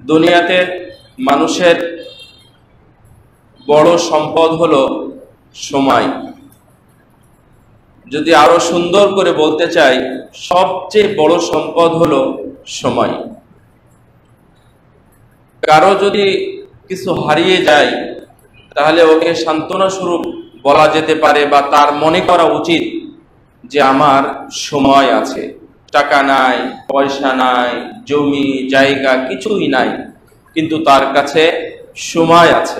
দুনিয়াতে মানুষের বড় সম্পদ হলো সময়। যদি আরো সুন্দর করে বলতে চাই, সবচেয়ে বড় সম্পদ হলো সময়। কারো যদি কিছু হারিয়ে যায় তাহলে ওকে সান্ত্বনা স্বরূপ বলা যেতে পারে বা তার মনে করা উচিত যে আমার সময় আছে। টাকা নাই, পয়সা নাই, জমি জায়গা কিছুই নাই, কিন্তু তার কাছে সময় আছে।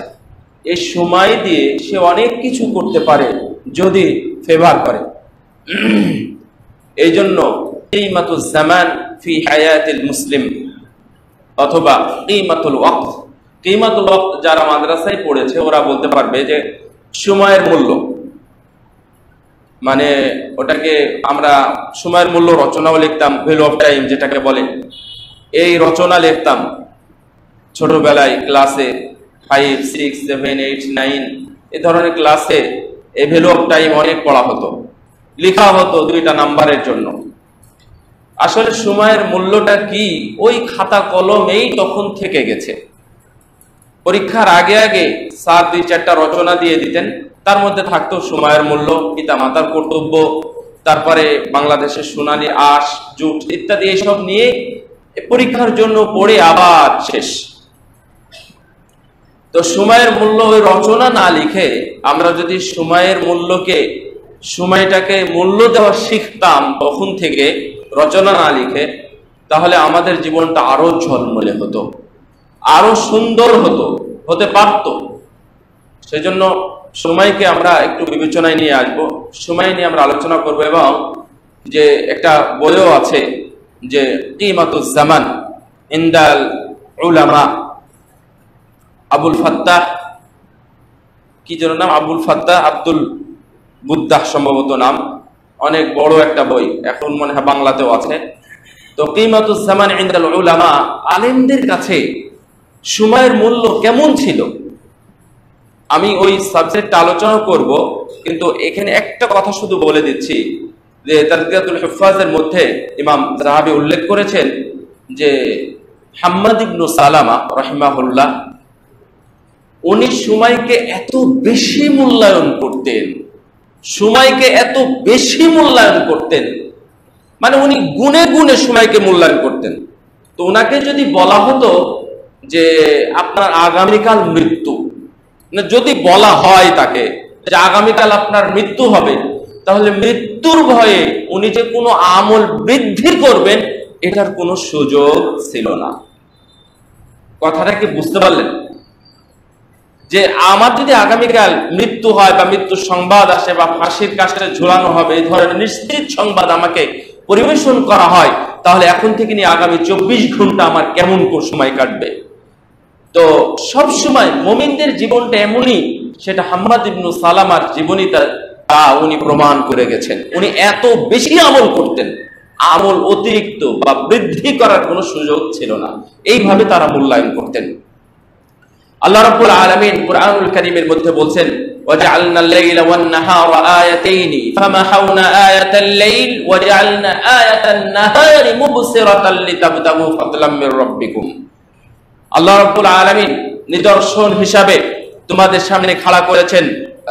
এই সময় দিয়ে সে অনেক কিছু করতে পারে যদি ফেভার করে। এই জন্য কিমাতুল জামান ফি হায়াতিল মুসলিম অথবা কিমাতুল ওয়াক্ত। কিমাতুল ওয়াক্ত যারা মাদ্রাসায় পড়েছে ওরা বলতে পারবে যে সময়ের মূল্য, মানে ওটাকে আমরা সময়ের মূল্য রচনাও লিখতাম, ভ্যালু অফ টাইম যেটাকে বলে। এই রচনা লিখতাম ছোটবেলায় ক্লাসে 5, 6, 7, 8, 9 এই ধরনের ক্লাসে এই ভ্যালু অফ টাইম অনেক পড়া হতো, লেখা হতো 2টা নাম্বারের জন্য। আসলে সময়ের মূল্যটা কি ওই খাতা কলমেই তখন থেকে গেছে। পরীক্ষার আগে আগে স্যার 2-4টা রচনা দিয়ে দিতেন, তার মধ্যে থাকতো সময়ের মূল্য, পিতা মাতার কর্তব্য, তারপরে বাংলাদেশের সোনালী আঁশ, জুট ইত্যাদি এইসব নিয়ে পরীক্ষার জন্য পড়ে আবার শেষ। তো সময়ের মূল্য ওই রচনা না লিখে আমরা যদি সময়ের মূল্যকে, সময়টাকে মূল্য দেওয়া শিখতাম তখন থেকে, রচনা না লিখে, তাহলে আমাদের জীবনটা আরো ঝলমলে হতো, আরো সুন্দর হতে পারত। সেজন্য সময়কে আমরা একটু বিবেচনায় নিয়ে আসবো, সময় নিয়ে আমরা আলোচনা করবো। এবং যে একটা বইও আছে যে কিমাতুজ জামান ইনদাল উলামা, আবুল ফাত্তাহ কি যেন নাম, আবুল ফাত্তাহ আব্দুল বুদ্দাহ সম্ভবত নাম, অনেক বড় একটা বই, এখন মনে হয় বাংলাতেও আছে। তো কিমাতুজ জামান ইনদাল উলামা, আলেমদের কাছে সময়ের মূল্য কেমন ছিল আমি ওই সাবজেক্ট আলোচনা করব, কিন্তু এখানে একটা কথা শুধু বলে দিচ্ছি যে তাজকিয়াতুল হুফাজের মধ্যে ইমাম যাহাবী উল্লেখ করেছেন যে হাম্মাদ ইবনে সালামা রাহিমাহুল্লাহ উনি সময়কে এত বেশি মূল্যায়ন করতেন, সময়কে এত বেশি মূল্যায়ন করতেন, মানে উনি গুণে গুণে সময়কে মূল্যায়ন করতেন। তো ওনাকে যদি বলা হতো যে আপনার আগামীকাল মৃত্যু, যদি বলা হয় তাকে যে আগামীকাল আপনার মৃত্যু হবে, তাহলে মৃত্যুর ভয়ে উনি যে কোনো আমল বৃদ্ধি করবেন এটার কোনো সুযোগ ছিল না। কথাটা কি বুঝতে পারলেন? যে আমার যদি আগামীকাল মৃত্যু হয় বা মৃত্যুর সংবাদ আসে বা ফাঁসির কাস্টে ঝুলানো হবে, এই ধরনের নিশ্চিত সংবাদ আমাকে পরিবেশন করা হয়, তাহলে এখন থেকে নিয়ে আগামী 24 ঘন্টা আমার কেমন সময় কাটবে। তো সব সময় মুমিনদের জীবনটা এমনই, সেটা হাম্মাদ ইবনে সালামার জীবনীটা উনি প্রমাণ করে গেছেন। উনি এত বেশি আমল করতেন, আমল অতিরিক্ত বা বৃদ্ধি করার কোনো সুযোগ ছিল না, এইভাবে তারা মূল্যায়ন করতেন। আল্লাহ রাব্বুল আলামিন কুরআনুল কারীমের মধ্যে বলছেন ওয়াজআলনাল লাইলা ওয়ান নাহারা আয়াতাইনি ফামাহাউনা আয়াতাল লাইল ওয়াজআলনা আয়াতান নাহারি মুবসিরাতাল লিতাবতাগু ফাদলাম মির রাব্বিকুম। আল্লাহ রাব্বুল আলামিন নিদর্শন হিসাবে তোমাদের সামনে খাড়া করেছেন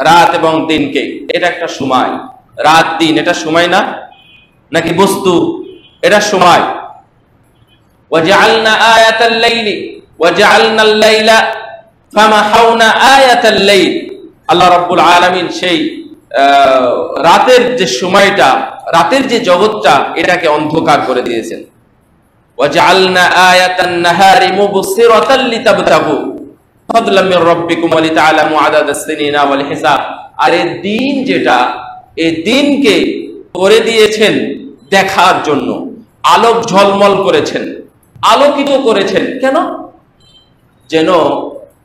রাত এবং দিনকে। এটা একটা সময়, রাত দিন এটা সময় না, নাকি বস্তু? এটা সময়। ওয়াজআলনা আয়াতাল লাইলি ওয়াজআলনাল লাইলা ফামাহাউনা আয়াতাল লাইল। আল্লাহ রাব্বুল আলামিন সেই রাতের যে সময়টা, রাতের যে জগৎটা, এটাকে অন্ধকার করে দিয়েছেন। ওয়াজআলনা আয়াতান নাহারি মুবসিরাতাল লিতাবতাগু ফাদলাম মির রাব্বিকুম ওয়া লিতা'লামু আদাদাস সিনিনা ওয়াল হিসাব। আর এই দিন যেটা, এই দিনকে করে দিয়েছেন দেখার জন্য, আলোক ঝলমল করেছেন, আলোকিত করেছেন। কেন? যেন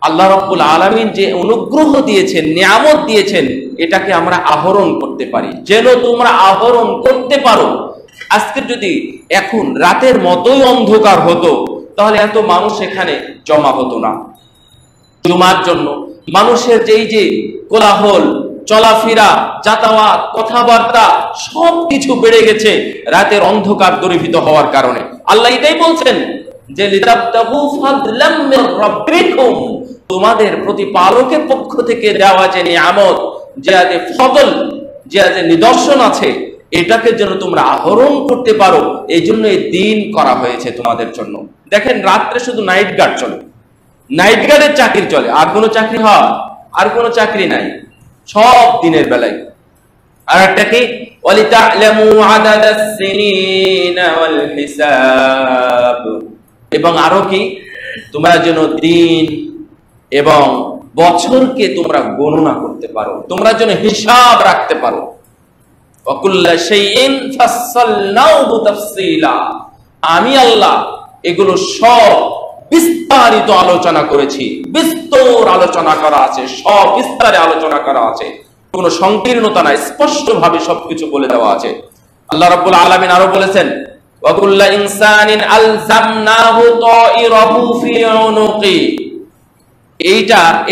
আল্লাহ রাব্বুল আলামিন যে অনুগ্রহ দিয়েছেন, নিয়ামত দিয়েছেন, এটাকে আমরা আহরণ করতে পারি, যেন তোমরা আহরণ করতে পারো। আজকে যদি এখন রাতের মতোই অন্ধকার হতো তাহলে এত মানুষ এখানে জমা হতো না। জুমার জন্য মানুষের যেই যে কোলাহল, চলাফেরা, যাতায়াত, কথাবার্তা সবকিছু বেড়ে গেছে রাতের অন্ধকার দূরীভূত হওয়ার কারণে। আল্লাহ এটাই বলছেন যে লিতাবতাগু ফাদলাম মির রাব্বিকুম, তোমাদের প্রতিপালকের পক্ষ থেকে দেওয়া যে নিয়ামত, যে ফজল, যে নিদর্শন আছে, এটাকে যেন তোমরা আহরণ করতে পারো, এই জন্য এই দিন করা হয়েছে তোমাদের জন্য। দেখেন, রাত্রে শুধু নাইট গার্ড চলে, নাইট গার্ডের চাকরি চলে, আর কোনো চাকরি হয়? আর কোনো চাকরি নাই, সব দিনের বেলায়। আর একটা কি, ওয়ালিতা'লামু আদাদাস সিনিনা ওয়াল হিসাব, এবং আরো কি, তোমরা যেন দিন এবং বছরকে তোমরা গণনা করতে পারো, তোমরা যেন হিসাব রাখতে পারো। ওয়াকুল্লা শাইইন ফাসসালনাহু তাফসীলা, আমি আল্লাহ এগুলো সব বিস্তারিত আলোচনা করেছি, বিস্তর আলোচনা করা আছে, সব বিস্তারে আলোচনা করা আছে, কোনো সংকীর্ণতা নাই, স্পষ্ট ভাবে সবকিছু বলে দেওয়া আছে। আল্লাহ রাব্বুল আলামিন আরো বলেছেন, ওয়াকুল্লা ইনসানিন আলজামনাহু তাইরাহু ফি উনুকি,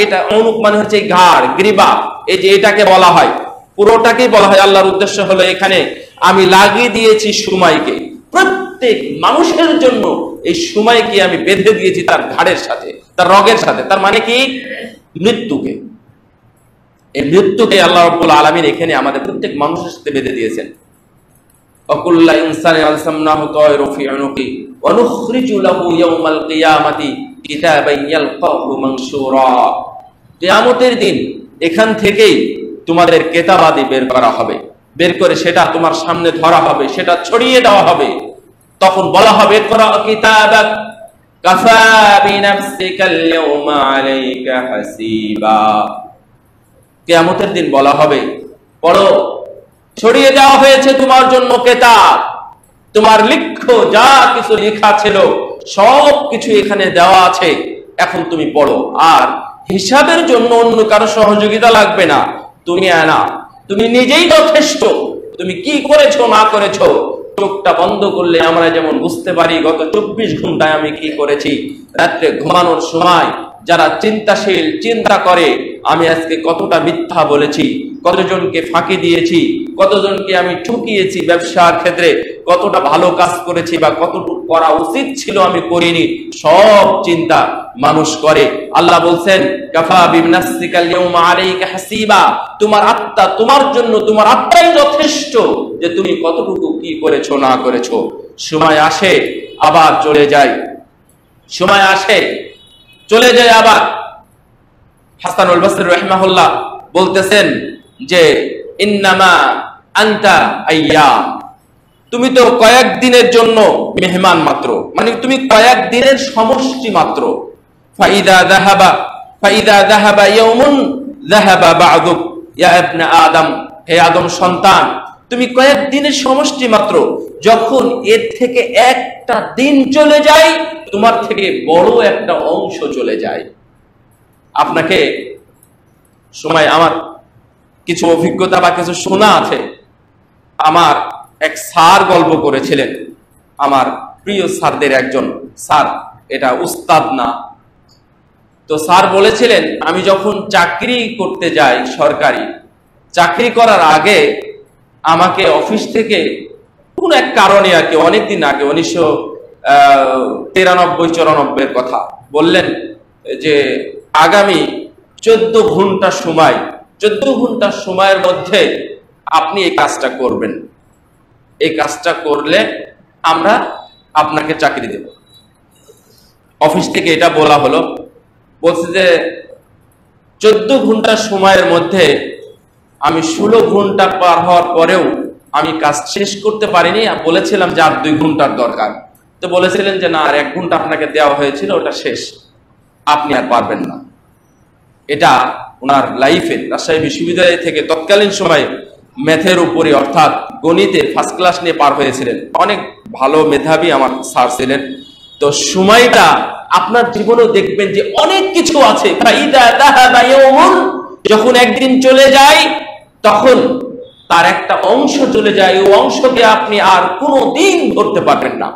এটা উনুক মানে হচ্ছে ঘাড়, গ্রীবা, এই যে এটাকে বলা হয়, পুরোটাকেই বলা হয়। আল্লাহর উদ্দেশ্য হলো এখানে আমি লাগিয়ে দিয়েছি সময়কে, প্রত্যেক মানুষের জন্য এই সময়কে আমি বেঁধে দিয়েছি তার ঘাড়ের সাথে, তার রগের সাথে। তার মানে কি, মৃত্যুকে। এই মৃত্যুকে আল্লাহ রাব্বুল আলামিন এখানে আমাদের প্রত্যেক মানুষের সাথে বেঁধে দিয়েছেন। ওয়াকুল্লা ইনসানিন আলজামনাহু তাইরাহু ফি উনুকি ওয়া নুখরিজু লাহু ইয়াওমাল কিয়ামাতি কিতাবান ইয়ালকাহু মানশুরা, কিয়ামতের দিন এখান থেকেই তোমাদের কেতাবাদি বের করা হবে, বের করে সেটা তোমার সামনে ধরা হবে, সেটা ছড়িয়ে দেওয়া হবে। তখন বলা হবে, ইকরা কিতাবাক কাফা বিনাফসিকাল ইয়াওমা আলাইকা হাসিবা, কিয়ামতের দিন বলা হবে, পড়ো, ছড়িয়ে দেওয়া হয়েছে তোমার জন্য কিতাব, তোমার লিখো, যা কিছু লেখা ছিল সব কিছু এখানে দেওয়া আছে, এখন তুমি পড়ো। আর হিসাবের জন্য অন্য কারো সহযোগিতা লাগবে না, তুমি আনা, তুমি নিজেই যথেষ্ট। তুমি কি করেছো না করেছো, চোখটা বন্ধ করলে আমরা যেমন বুঝতে পারি গত 24 ঘন্টায় আমি কি করেছি। রাত্রে ঘুমানোর সময় যারা চিন্তাশীল, চিন্তা করে আমি আজকে কতটা মিথ্যা বলেছি, কতজনকে ফাঁকি দিয়েছি, কতজনকে আমি ঠকিয়েছি ব্যবসার ক্ষেত্রে, কতটা ভালো কাজ করেছি বা কতটুকু করা উচিত ছিল আমি করিনি, সব চিন্তা মানুষ করে। আল্লাহ বলছেন, কাফা বিনাফসিকাল ইয়াওমা আলাইকা হাসিবা, তোমার আত্মা, তোমার জন্য তোমার আত্মাই যথেষ্ট যে তুমি কতটুকু কি করেছো না করেছো। সময় আসে আবার চলে যায়, সময় আসে চলে যায় আবার। হাসানুল বসরি রাহিমাহুল্লাহ বলতেছেন যে ইন্নামা আনতা আইয়াম, তুমি তো কয়েকদিনের জন্য মেহমান মাত্র, মানে তুমি কয়েকদিনের সমষ্টি মাত্র। ফাইদা যাহাবা ইয়াউমুন যাহাবা বা'দুক ইয়া ইবনে আদম, হে আদম সন্তান, তুমি কয়েকদিনের সমষ্টি মাত্র, যখন এর থেকে একটা দিন চলে যায় তোমার থেকে বড় একটা অংশ চলে যায়। আপনাকে সময়, আমার কিছু অভিজ্ঞতা বা কিছু শোনা আছে। আমার এক স্যার গল্প করেছিলেন, আমার প্রিয় স্যারদের একজন স্যার, এটা উস্তাদ না। তো স্যার বলেছিলেন, আমি যখন চাকরি করতে যাই, সরকারি চাকরি করার আগে আমাকে অফিস থেকে কোন এক কারণে আর কি, অনেকদিন আগে 1993-94 কথা বললেন যে আগামী 14 ঘন্টা সময়, 14 ঘন্টা সময়ের মধ্যে আপনি এই কাজটা করবেন, এই কাজটা করলে আমরা আপনাকে চাকরি দেব। অফিস থেকে এটা বলা হলো। বলছে যে 14 ঘন্টা সময়ের মধ্যে আমি 16 ঘন্টা পার হওয়ার পরেও আমি কাজ শেষ করতে পারিনি। বলেছিলাম যে আর 2 ঘন্টার দরকার। তো বলেছিলেন যে না, আর 1 ঘন্টা আপনাকে দেওয়া হয়েছিল, ওটা শেষ, আপনি আর পারবেন না। এটা ওনার লাইফে রাজশাহী বিশ্ববিদ্যালয় থেকে তৎকালীন সময়ে ম্যাথের উপরে, অর্থাৎ গণিতে ফার্স্ট ক্লাস নিয়ে পার হয়েছিলেন, অনেক ভালো মেধাবী আমার স্যার ছিলেন। তো সময়টা আপনার জীবনেও দেখবেন যে অনেক কিছু আছে। যখন একদিন চলে যায় তখন তার একটা অংশ চলে যায়, ওই অংশকে আপনি আর কোনো দিন ধরতে পারবেন না।